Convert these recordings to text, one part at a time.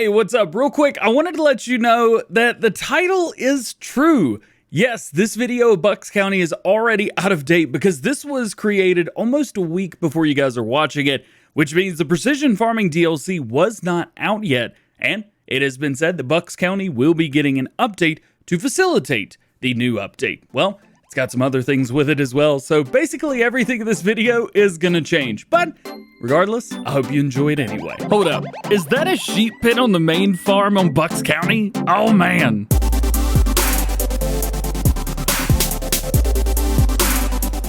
Hey, what's up? Real quick, I wanted to let you know that the title is true. Yes, this video of Bucks County is already out of date because this was created almost a week before you guys are watching it, which means the Precision Farming DLC was not out yet, and it has been said that Bucks County will be getting an update to facilitate the new update. Well, it's got some other things with it as well, so basically everything in this video is gonna change, but regardless, I hope you enjoy it anyway. Hold up, is that a sheep pen on the main farm on Bucks County? Oh man.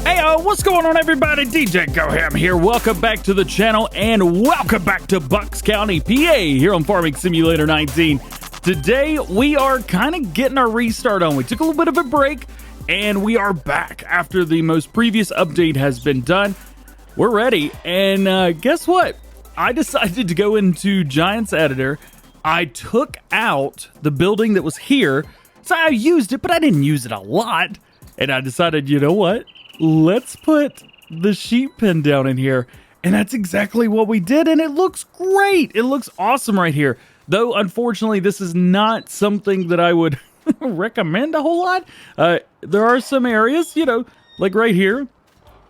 Hey, what's going on everybody? DjGoHam here. Welcome back to the channel and welcome back to Bucks County, PA here on Farming Simulator 19. Today, we are kind of getting our restart on. We took a little bit of a break and we are back after the most previous update has been done. We're ready, and guess what? I decided to go into Giants Editor. I took out the building that was here, so I used it, but I didn't use it a lot. And I decided, you know what? Let's put the sheep pen down in here. And that's exactly what we did, and it looks great. It looks awesome right here. Though, unfortunately, this is not something that I would recommend a whole lot. There are some areas, you know, like right here.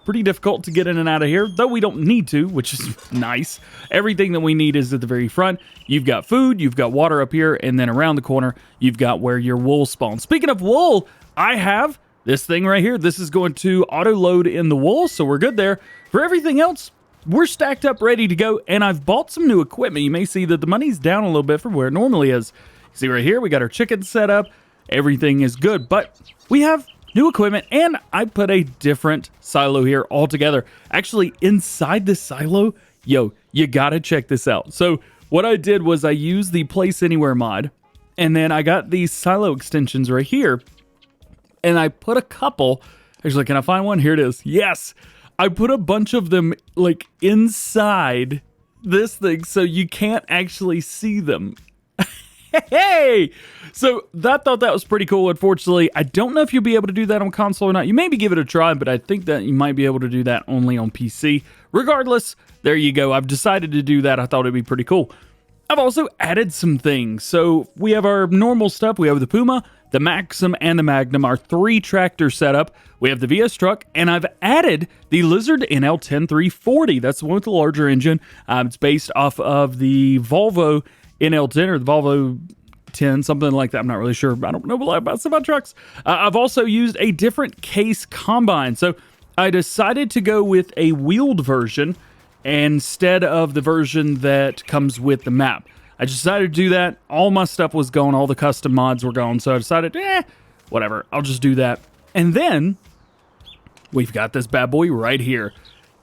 Pretty difficult to get in and out of here, though we don't need to, which is nice. Everything that we need is at the very front. You've got food, you've got water up here, and then around the corner, you've got where your wool spawns. Speaking of wool, I have this thing right here. This is going to auto-load in the wool, so we're good there. For everything else, we're stacked up, ready to go, and I've bought some new equipment. You may see that the money's down a little bit from where it normally is. See right here, we got our chicken set up. Everything is good, but we have new equipment, and I put a different silo here altogether. Actually, inside this silo, yo, you gotta check this out. So what I did was I used the Place Anywhere mod, and then I got these silo extensions right here, and I put a couple. Actually, can I find one? Here it is. Yes, I put a bunch of them like inside this thing, so you can't actually see them. Hey! So I thought that was pretty cool. Unfortunately, I don't know if you'll be able to do that on console or not. You maybe give it a try, but I think that you might be able to do that only on PC. Regardless, there you go. I've decided to do that. I thought it'd be pretty cool. I've also added some things. So we have our normal stuff. We have the Puma, the Maxim, and the Magnum, our 3-tractor setup. We have the VS truck, and I've added the Lizard NL10340. That's the one with the larger engine. It's based off of the Volvo NL10 or the Volvo 10, something like that. I'm not really sure. I don't know a lot about semi-trucks. I've also used a different case combine. So I decided to go with a wheeled version instead of the version that comes with the map. I decided to do that. All my stuff was gone. All the custom mods were gone. So I decided, whatever. I'll just do that. And then we've got this bad boy right here.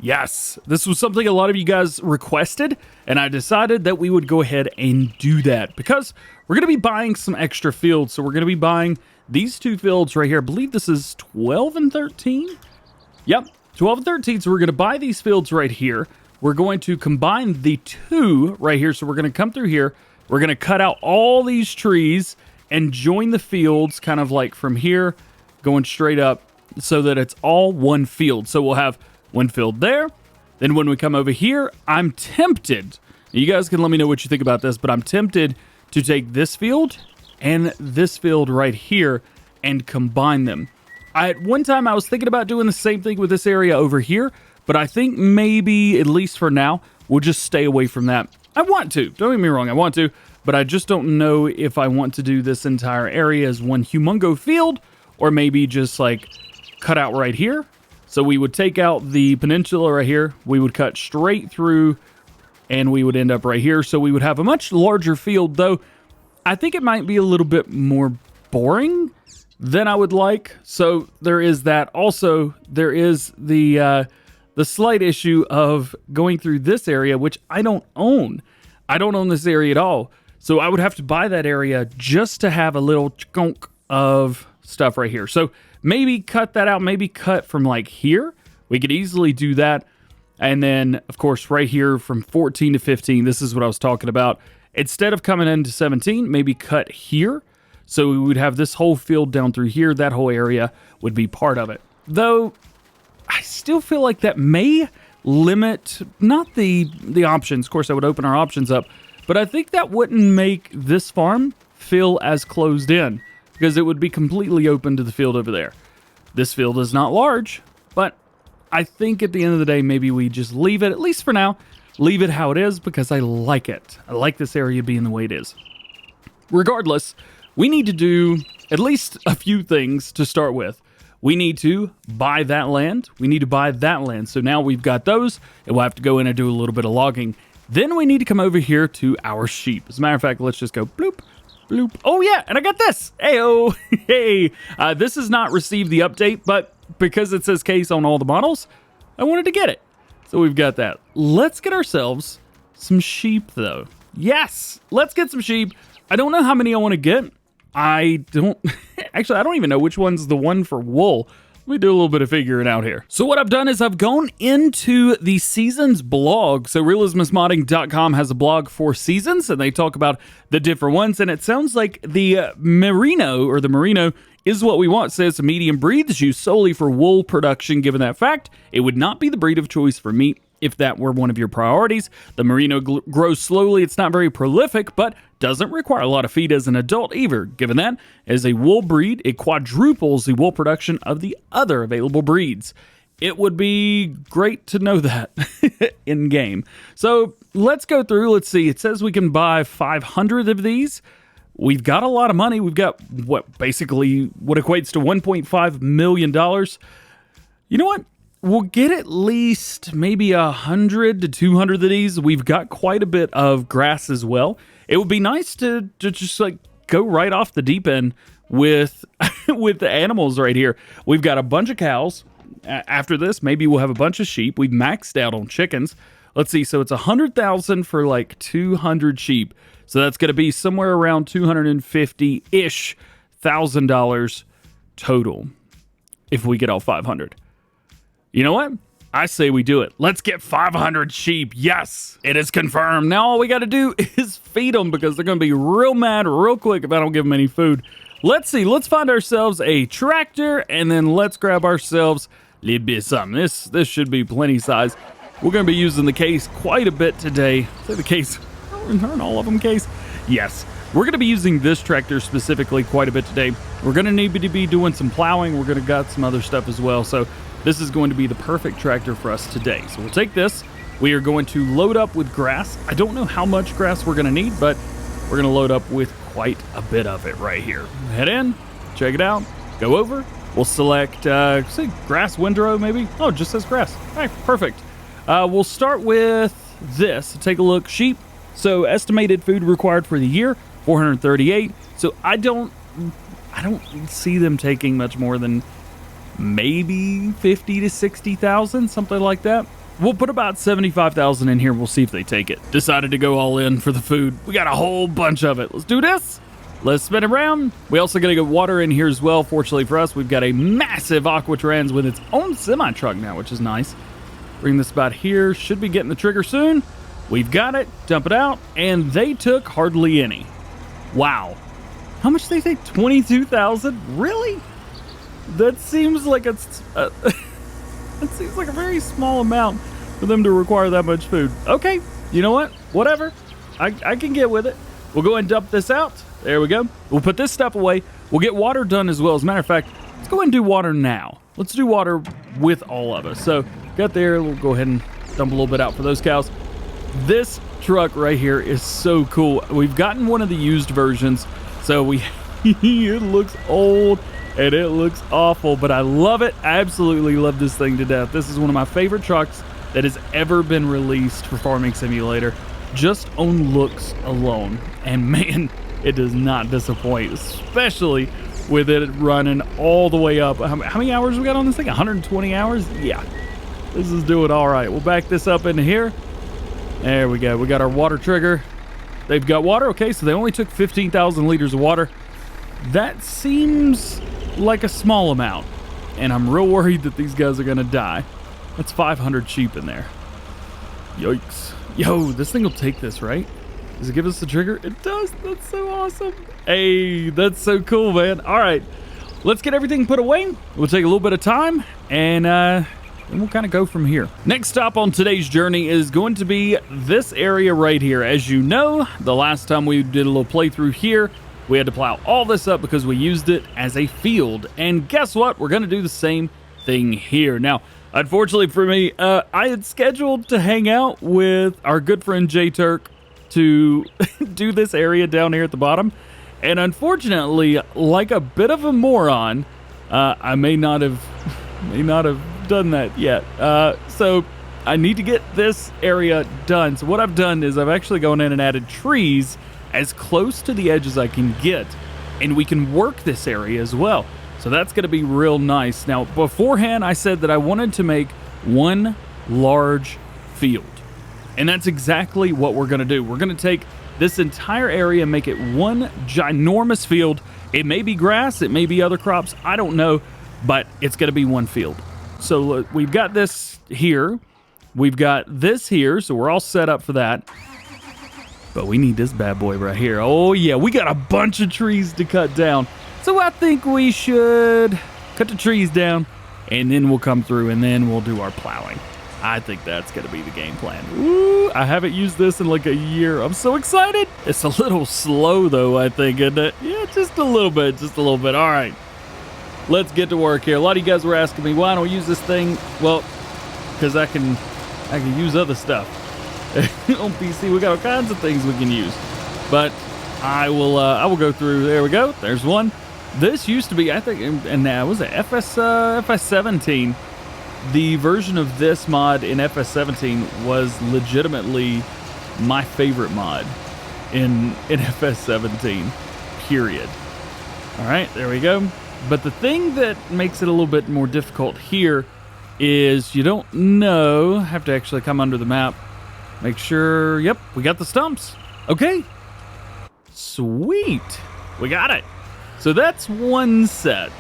Yes, this was something a lot of you guys requested, and I decided that we would go ahead and do that because we're going to be buying some extra fields. So we're going to be buying these 2 fields right here. I believe this is 12 and 13. Yep, 12 and 13. So we're going to buy these fields right here. We're going to combine the 2 right here. So we're going to come through here. We're going to cut out all these trees and join the fields kind of like from here going straight up so that it's all one field. So we'll have one field there. Then when we come over here, I'm tempted. You guys can let me know what you think about this, but I'm tempted to take this field and this field right here and combine them. At one time, I was thinking about doing the same thing with this area over here, but I think maybe, at least for now, we'll just stay away from that. I want to. Don't get me wrong, I want to, but I just don't know if I want to do this entire area as one humongo field, or maybe just like cut out right here. So we would take out the peninsula right here, we would cut straight through, and we would end up right here. So we would have a much larger field, though I think it might be a little bit more boring than I would like. So there is that. Also, there is the slight issue of going through this area, which I don't own. I don't own this area at all. So I would have to buy that area just to have a little chunk of stuff right here. So maybe cut that out, maybe cut from like here. We could easily do that. And then, of course, right here from 14 to 15, this is what I was talking about. Instead of coming into 17, maybe cut here. So we would have this whole field down through here. That whole area would be part of it. Though, I still feel like that may limit, not the options. Of course, I would open our options up. but I think that wouldn't make this farm feel as closed in because it would be completely open to the field over there. This field is not large, but I think at the end of the day, maybe we just leave it, at least for now, leave it how it is because I like it. I like this area being the way it is. Regardless, we need to do at least a few things to start with. We need to buy that land. We need to buy that land. So now we've got those, and we'll have to go in and do a little bit of logging. Then we need to come over here to our sheep. As a matter of fact, let's just go bloop, bloop. Oh yeah, and I got this. Hey-oh. Hey, this has not received the update, but because it says case on all the models, I wanted to get it. So we've got that. Let's get ourselves some sheep though. Yes, let's get some sheep. I don't know how many I want to get. I don't even know which one's the one for wool. Let me do a little bit of figuring out here. So what I've done is I've gone into the seasons blog. So realismusmodding.com has a blog for seasons, and they talk about the different ones. And it sounds like the merino is what we want. It says a medium breed is used solely for wool production. Given that fact, it would not be the breed of choice for meat if that were one of your priorities. The merino grows slowly. It's not very prolific, but doesn't require a lot of feed as an adult either. Given that, as a wool breed, it quadruples the wool production of the other available breeds. It would be great to know that in game. So let's go through. Let's see. It says we can buy 500 of these. We've got a lot of money. We've got what equates to $1.5 million. You know what? We'll get at least maybe 100 to 200 of these. We've got quite a bit of grass as well. It would be nice to just like go right off the deep end with with the animals right here. We've got a bunch of cows. After this, maybe we'll have a bunch of sheep. We've maxed out on chickens. Let's see. So it's 100,000 for like 200 sheep. So that's going to be somewhere around $250-ish thousand total if we get all 500. You know what? I say we do it. Let's get 500 sheep. Yes, it is confirmed. Now all we got to do is feed them because they're going to be real mad real quick if I don't give them any food. Let's see. Let's find ourselves a tractor and then let's grab ourselves a little bit of something. This should be plenty size. We're going to be using the case quite a bit today. Say the case. Aren't all of them case? Yes. We're going to be using this tractor specifically quite a bit today. We're going to need to be doing some plowing. We're going to got some other stuff as well. So this is going to be the perfect tractor for us today. So we'll take this. We are going to load up with grass. I don't know how much grass we're going to need, but we're going to load up with quite a bit of it right here. Head in, check it out, go over. We'll select, say, grass windrow maybe. Oh, it just says grass. All right, perfect. We'll start with this. Take a look. Sheep. So estimated food required for the year, 438. So I don't see them taking much more than maybe 50 to 60,000, something like that. We'll put about 75,000 in here. We'll see if they take it. Decided to go all in for the food. We got a whole bunch of it. Let's do this. Let's spin it around. We also got to get water in here as well. Fortunately for us, we've got a massive Aquatrans with its own semi-truck now, which is nice. Bring this about here. Should be getting the trigger soon. We've got it. Dump it out. And they took hardly any. Wow. How much did they take? 22,000? Really? That seems like that seems like a very small amount for them to require that much food. Okay, you know what? Whatever. I can get with it. We'll go ahead and dump this out. There we go. We'll put this stuff away. We'll get water done as well. As a matter of fact, let's go ahead and do water now. Let's do water with all of us. So, got there. We'll go ahead and dump a little bit out for those cows. This truck right here is so cool. We've gotten one of the used versions, so it looks old and it looks awful, but I love it. I absolutely love this thing to death. This is one of my favorite trucks that has ever been released for Farming Simulator, just on looks alone. And man, it does not disappoint, especially with it running all the way up. How many hours we got on this thing? 120 hours? Yeah, this is doing all right. We'll back this up into here. There we go. We got our water trigger. They've got water. Okay, so they only took 15,000 liters of water. That seems like a small amount, and I'm real worried that these guys are gonna die. That's 500 sheep in there. Yikes. Yo, this thing will take this, right? Does it give us the trigger? It does. That's so awesome. Hey, that's so cool, man. All right, let's get everything put away. We'll take a little bit of time and and we'll kind of go from here. Next stop on today's journey is going to be this area right here. As you know, the last time we did a little playthrough here, we had to plow all this up because we used it as a field. And guess what? We're going to do the same thing here. Now, unfortunately for me, I had scheduled to hang out with our good friend J-Turk to do this area down here at the bottom. And unfortunately, like a bit of a moron, I may not have done that yet. So I need to get this area done. So what I've done is I've actually gone in and added trees as close to the edge as I can get, and we can work this area as well. So that's going to be real nice. Now, beforehand, I said that I wanted to make one large field, and that's exactly what we're going to do. We're going to take this entire area and make it one ginormous field. It may be grass, it may be other crops, I don't know, but it's going to be one field. So look, we've got this here, we've got this here, so we're all set up for that. But we need this bad boy right here. Oh yeah, we got a bunch of trees to cut down. So I think we should cut the trees down, and then we'll come through, and then we'll do our plowing. I think that's going to be the game plan. Ooh, I haven't used this in like a year. I'm so excited. It's a little slow though, I think, isn't it? Yeah, just a little bit, All right, let's get to work here. A lot of you guys were asking me, why don't I use this thing? Well, because I can use other stuff. On PC, we got all kinds of things we can use. But I will go through. There we go. There's one. This used to be, I think, and now was it FS17. The version of this mod in FS17 was legitimately my favorite mod in FS17, period. All right, there we go. But the thing that makes it a little bit more difficult here is you don't know, have to actually come under the map, make sure, yep, we got the stumps. Okay, sweet, we got it. So that's one set.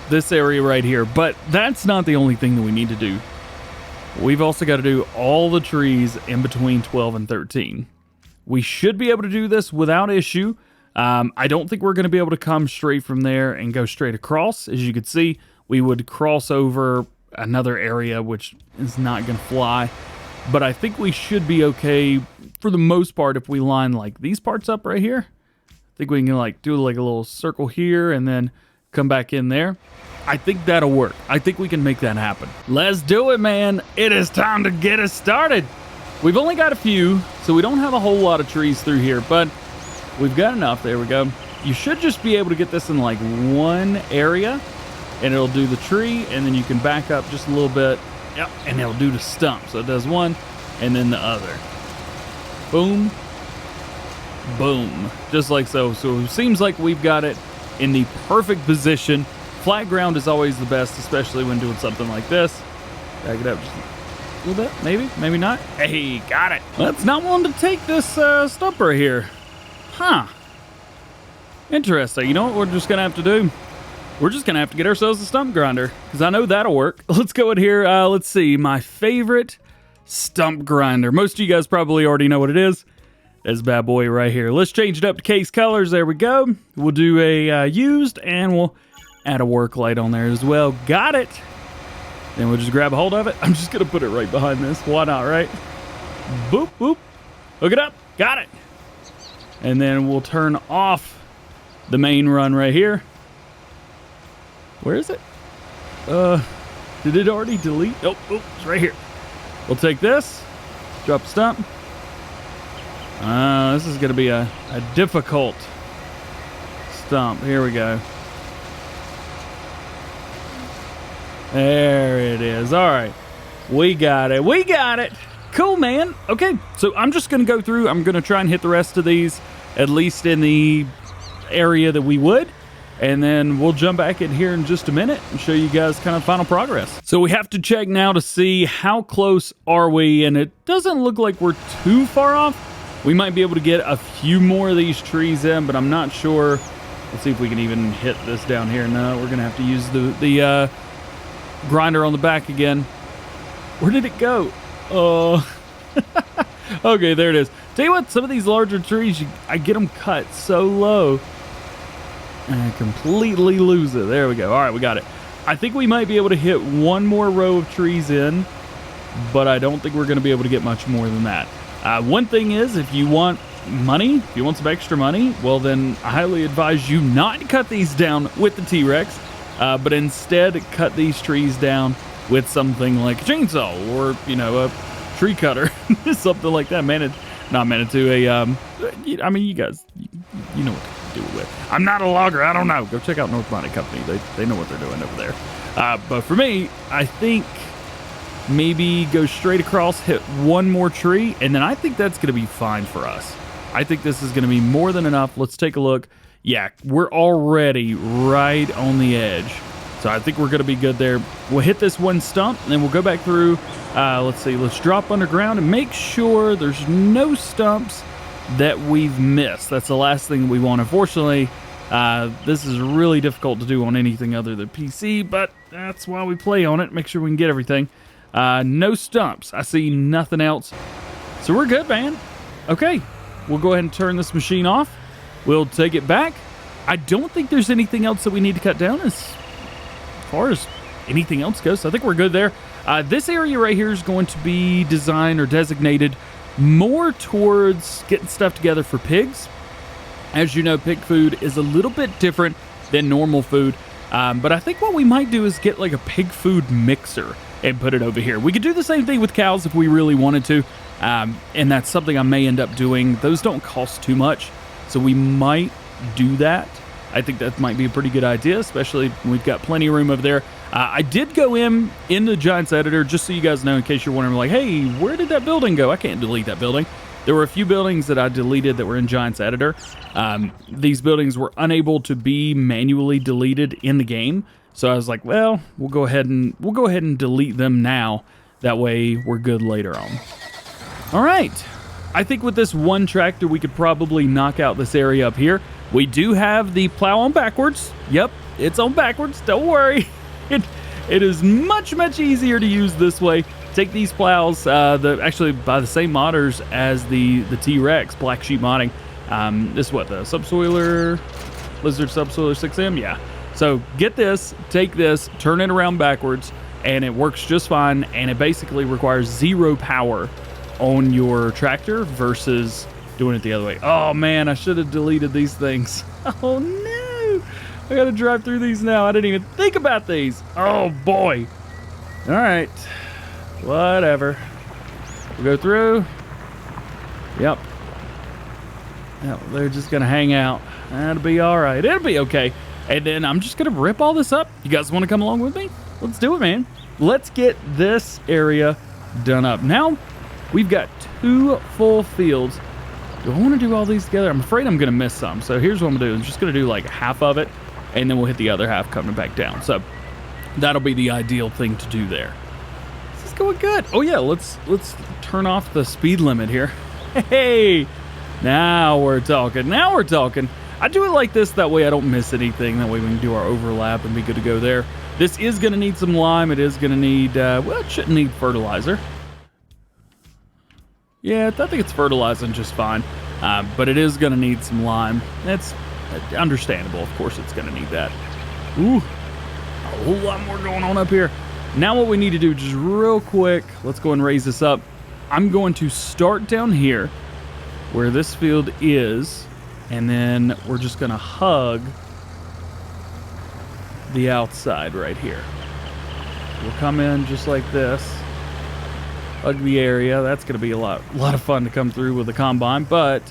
This area right here, but that's not the only thing that we need to do. We've also got to do all the trees in between 12 and 13. We should be able to do this without issue. I don't think we're going to be able to come straight from there and go straight across. As you can see, we would cross over another area, which is not going to fly. But I think we should be okay for the most part if we line like these parts up right here. I think we can like do like a little circle here and then come back in there. I think that'll work. I think we can make that happen. Let's do it, man. It is time to get us started. We've only got a few, so we don't have a whole lot of trees through here, but we've got enough. There we go. You should just be able to get this in like one area, and it'll do the tree, and then you can back up just a little bit. Yep, and it'll do the stump. So it does one, and then the other. Boom. Boom. Just like so. So it seems like we've got it in the perfect position. Flat ground is always the best, especially when doing something like this. Back it up just a little bit, maybe not. Hey, got it. That's not one to take this stump right here. Huh. Interesting. You know what we're just gonna have to do? We're just gonna have to get ourselves a stump grinder, because I know that'll work. Let's go in here. Let's see, my favorite stump grinder. Most of you guys probably already know what it is. This bad boy right here. Let's change it up to case colors. There we go. We'll do a used, and we'll add a work light on there as well. Got it. Then we'll just grab a hold of it. I'm just gonna put it right behind this. Why not, right? Boop, boop. Hook it up. Got it. And then we'll turn off the main run right here. Where is it? Did it already delete? Oh, it's right here. We'll take this, drop the stump. This is going to be a difficult stump. Here we go. There it is. All right. We got it. We got it. Cool, man. Okay, so I'm just going to go through. I'm going to try and hit the rest of these, at least in the area that we would. And then we'll jump back in here in just a minute and show you guys kind of final progress. So we have to check now to see how close are we, and it doesn't look like we're too far off. We might be able to get a few more of these trees in, but I'm not sure. Let's see if we can even hit this down here. No, we're gonna have to use the grinder on the back again. Where did it go? Oh, okay, there it is. Tell you what, some of these larger trees, I get them cut so low, and I completely lose it. There we go. All right, we got it. I think we might be able to hit one more row of trees in, but I don't think we're going to be able to get much more than that. One thing is, if you want money, if you want some extra money, well then I highly advise you not to cut these down with the T-Rex, but instead cut these trees down with something like a chainsaw or, you know, a tree cutter, something like that. Not Manitou, I mean, you guys, you know what to do with. I'm not a logger, I don't know. Go check out North Bonnet Company. They know what they're doing over there. But for me, I think maybe go straight across, hit one more tree, and then I think that's going to be fine for us. I think this is going to be more than enough. Let's take a look. Yeah, we're already right on the edge. So I think we're going to be good there. We'll hit this one stump, and then we'll go back through. Let's see. Let's drop underground and make sure there's no stumps that we've missed. That's the last thing we want. Unfortunately, this is really difficult to do on anything other than PC, but that's why we play on it. Make sure we can get everything. No stumps. I see nothing else. So we're good, man. Okay. We'll go ahead and turn this machine off. We'll take it back. I don't think there's anything else that we need to cut down as far as anything else goes. So I think we're good there. This area right here is going to be designed or designated more towards getting stuff together for pigs. As you know, pig food is a little bit different than normal food. But I think what we might do is get like a pig food mixer and put it over here. We could do the same thing with cows if we really wanted to. And that's something I may end up doing. Those don't cost too much, so we might do that. I think that might be a pretty good idea, especially when we've got plenty of room over there. I did go in the Giants editor, just so you guys know, in case you're wondering, like, hey, where did that building go? I can't delete that building. There were a few buildings that I deleted that were in Giants editor. These buildings were unable to be manually deleted in the game, so I was like, well, we'll go ahead and delete them now. That way, we're good later on. All right, I think with this one tractor, we could probably knock out this area up here. We do have the plow on backwards. Yep, it's on backwards. Don't worry. It is much easier to use this way. Take these plows, actually by the same modders as the T-Rex, Black Sheep modding. This is what, the Subsoiler, Lizard Subsoiler 6M? Yeah. So get this, take this, turn it around backwards, and it works just fine, and it basically requires 0 power on your tractor versus doing it the other way. Oh man, I should have deleted these things. Oh no, I gotta drive through these now. I didn't even think about these. Oh boy. All right, whatever. We'll go through. Yep. Yeah, they're just gonna hang out. That'll be all right. It'll be okay. And then I'm just gonna rip all this up. You guys want to come along with me? Let's do it, man. Let's get this area done up. Now we've got 2 full fields. Do I want to do all these together? I'm afraid I'm going to miss some. So here's what I'm going to do. I'm just going to do like half of it, and then we'll hit the other half coming back down. So that'll be the ideal thing to do there. This is going good. Oh yeah, let's turn off the speed limit here. Hey, now we're talking. Now we're talking. I do it like this. That way I don't miss anything. That way we can do our overlap and be good to go there. This is going to need some lime. It is going to need, well, it shouldn't need fertilizer. Yeah, I think it's fertilizing just fine, but it is going to need some lime. That's understandable. Of course it's going to need that. Ooh, a whole lot more going on up here. Now what we need to do, just real quick, let's go and raise this up. I'm going to start down here where this field is, and then we're just going to hug the outside right here. We'll come in just like this. Hug the area. That's going to be a lot of fun to come through with the combine, but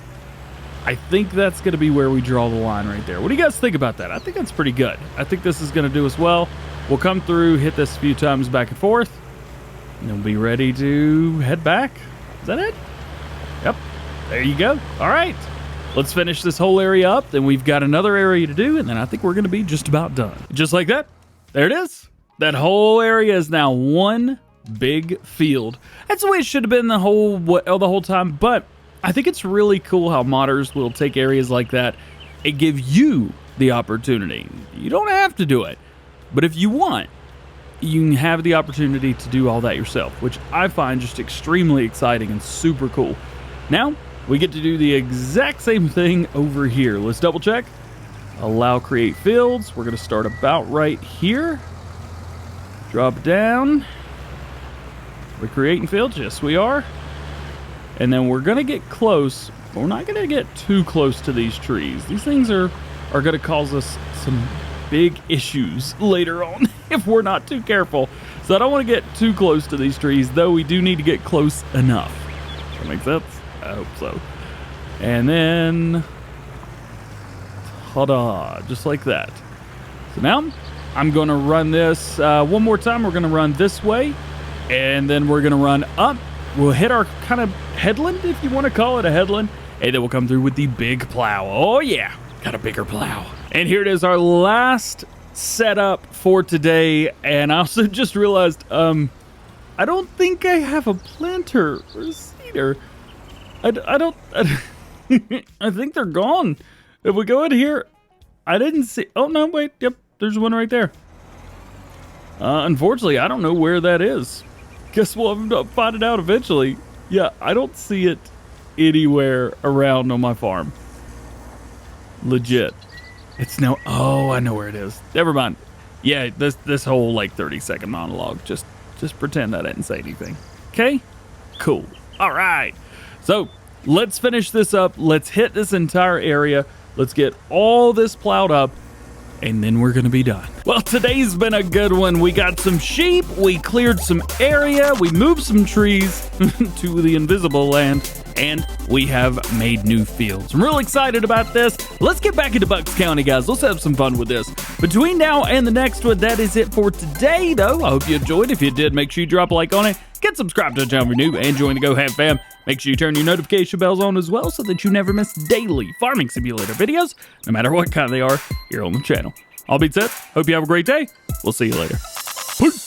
I think that's going to be where we draw the line right there. What do you guys think about that? I think that's pretty good. I think this is going to do us well. We'll come through, hit this a few times back and forth, and then we'll be ready to head back. Is that it? Yep. There you go. All right. Let's finish this whole area up. Then we've got another area to do, and then I think we're going to be just about done. Just like that. There it is. That whole area is now one big field. That's the way it should have been the whole time, but I think it's really cool how modders will take areas like that and give you the opportunity. You don't have to do it, but if you want, you can have the opportunity to do all that yourself, which I find just extremely exciting and super cool. Now, we get to do the exact same thing over here. Let's double check. Allow create fields. We're going to start about right here. Drop down. We're creating fields. Yes, we are. And then we're going to get close. But we're not going to get too close to these trees. These things are going to cause us some big issues later on if we're not too careful. So I don't want to get too close to these trees, though we do need to get close enough. Does that make sense? I hope so. And then, ta-da, just like that. So now I'm going to run this one more time. We're going to run this way, and then we're going to run up. We'll hit our kind of headland, if you want to call it a headland, and then we'll come through with the big plow. Oh, yeah, got a bigger plow. And here it is, our last setup for today. And I also just realized, I don't think I have a planter or a seeder. I don't, I think they're gone. If we go in here, I didn't see, oh no, wait, yep, there's one right there. Unfortunately, I don't know where that is. Guess we'll have to find it out eventually. Yeah, I don't see it anywhere around on my farm. Legit. It's no, oh, I know where it is. Never mind. Yeah, this whole like 30-second monologue, just pretend I didn't say anything. Okay? Cool. All right. So let's finish this up. Let's hit this entire area. Let's get all this plowed up, and then we're gonna be done. Well, today's been a good one. We got some sheep, we cleared some area, we moved some trees to the invisible land, and we have made new fields. I'm real excited about this. Let's get back into Bucks County, guys. Let's have some fun with this. Between now and the next one, that is it for today, though. I hope you enjoyed. If you did, make sure you drop a like on it. Get subscribed to the channel if you're new, and join the GoHam fam. Make sure you turn your notification bells on as well so that you never miss daily farming simulator videos, no matter what kind they are, here on the channel. All being said, hope you have a great day. We'll see you later. Peace.